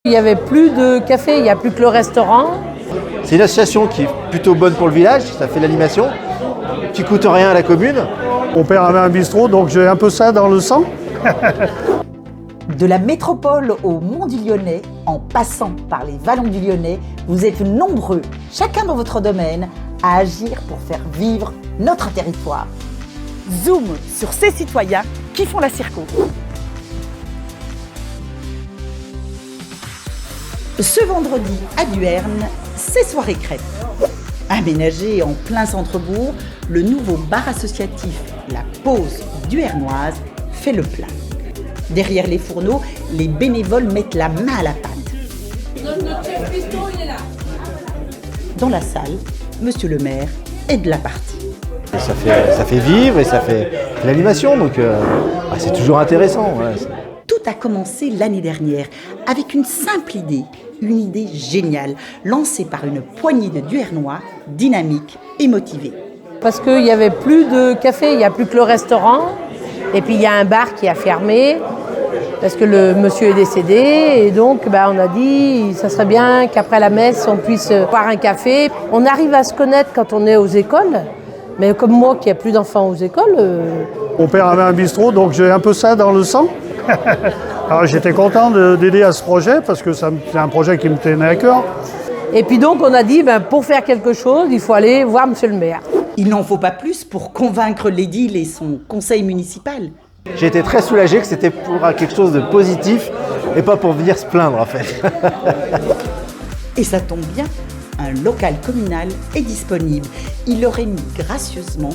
Il n'y avait plus de café, il n'y a plus que le restaurant. C'est une association qui est plutôt bonne pour le village, ça fait l'animation, qui coûte rien à la commune. Mon père avait un bistrot, donc j'ai un peu ça dans le sang. De la métropole au Mont du Lyonnais, en passant par les vallons du Lyonnais, vous êtes nombreux, chacun dans votre domaine, à agir pour faire vivre notre territoire. Zoom sur ces citoyens qui font la circo. Ce vendredi à Duerne, c'est soirée crêpes. Aménagé en plein centre-bourg, le nouveau bar associatif La Pause Duernoise fait le plein. Derrière les fourneaux, les bénévoles mettent la main à la pâte. Notre chef piston, il est là. Dans la salle, monsieur le maire est de la partie. Et ça fait vivre et ça fait l'animation, donc c'est toujours intéressant. Ouais. Tout a commencé l'année dernière avec une simple idée, une idée géniale, lancée par une poignée de Duernois dynamiques et motivés. Parce qu'il n'y avait plus de café, il n'y a plus que le restaurant. Et puis il y a un bar qui a fermé parce que le monsieur est décédé. Et donc on a dit ça serait bien qu'après la messe on puisse boire un café. On arrive à se connaître quand on est aux écoles. Mais comme moi qui n'ai plus d'enfants aux écoles... Mon père avait un bistrot, donc j'ai un peu ça dans le sang. Alors j'étais content d'aider à ce projet parce que c'est un projet qui me tenait à cœur. Et puis donc on a dit pour faire quelque chose, il faut aller voir monsieur le maire. Il n'en faut pas plus pour convaincre l'édile et son conseil municipal. J'ai été très soulagé que c'était pour quelque chose de positif et pas pour venir se plaindre en fait. Et ça tombe bien, un local communal est disponible. Il l'aurait mis gracieusement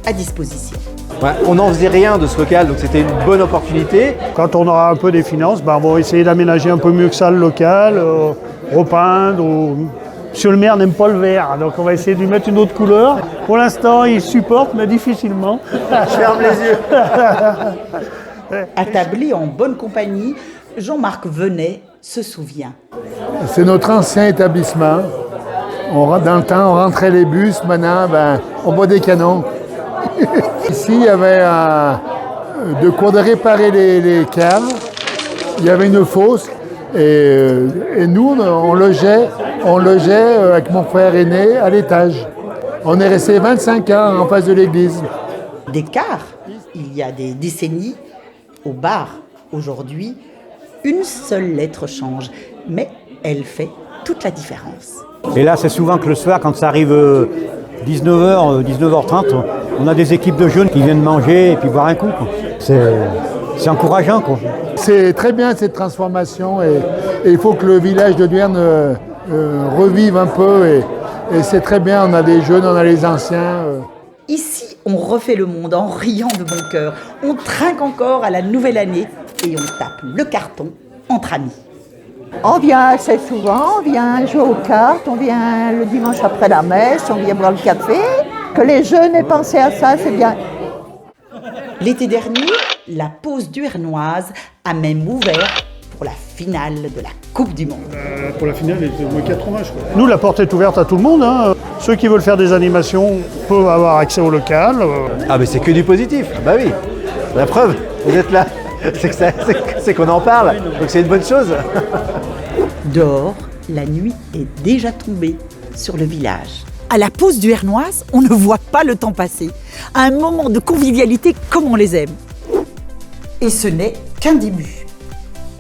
à disposition. Ouais, on n'en faisait rien de ce local, donc c'était une bonne opportunité. Quand on aura un peu des finances, on va essayer d'aménager un peu mieux que ça le local, repeindre. Monsieur le maire n'aime pas le vert, donc on va essayer de lui mettre une autre couleur. Pour l'instant, il supporte, mais difficilement. Je ferme les yeux. Attablé en bonne compagnie, Jean-Marc Venet se souvient. C'est notre ancien établissement. Dans le temps, on rentrait les bus, maintenant, on boit des canons. Ici, il y avait de quoi de réparer les caves. Il y avait une fosse. Et nous, on logeait avec mon frère aîné à l'étage. On est resté 25 ans en face de l'église. D'écart, il y a des décennies, au bar, aujourd'hui, une seule lettre change, mais elle fait toute la différence. Et là, c'est souvent que le soir, quand ça arrive 19h, 19h30, on a des équipes de jeunes qui viennent manger et puis boire un coup. C'est encourageant, quoi. C'est très bien cette transformation et il faut que le village de Duerne revive un peu et c'est très bien, on a des jeunes, on a les anciens. Ici, on refait le monde en riant de bon cœur. On trinque encore à la nouvelle année et on tape le carton entre amis. On vient assez souvent, on vient jouer aux cartes, on vient le dimanche après la messe, on vient boire le café. Que les jeunes aient pensé à ça, c'est bien. L'été dernier, la Pause Duernoise a même ouvert pour la finale de la Coupe du Monde. Pour la finale, il était au moins 80, je crois. Nous, la porte est ouverte à tout le monde. Ceux qui veulent faire des animations peuvent avoir accès au local. Ah mais c'est que du positif, bah oui. La preuve, vous êtes là, c'est qu'on en parle, donc c'est une bonne chose. Dehors, la nuit est déjà tombée sur le village. À la Pause Duernoise, on ne voit pas le temps passer. Un moment de convivialité comme on les aime. Et ce n'est qu'un début.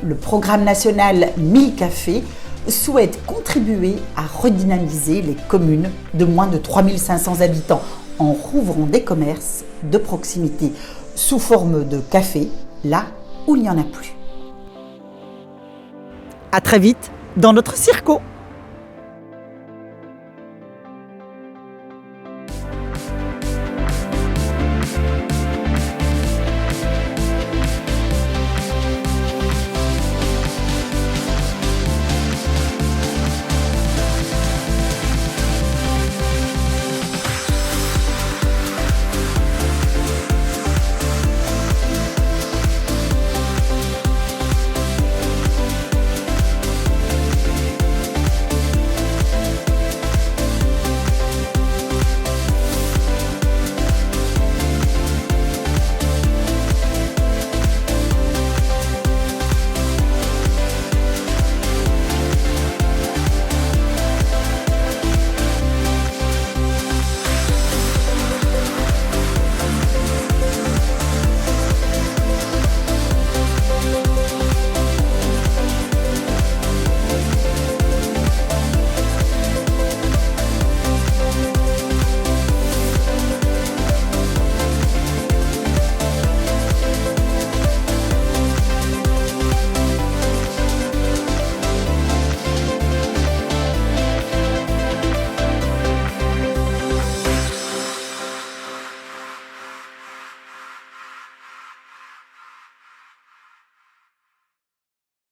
Le programme national 1000 cafés souhaite contribuer à redynamiser les communes de moins de 3500 habitants en rouvrant des commerces de proximité sous forme de café, là où il n'y en a plus. À très vite dans notre circo.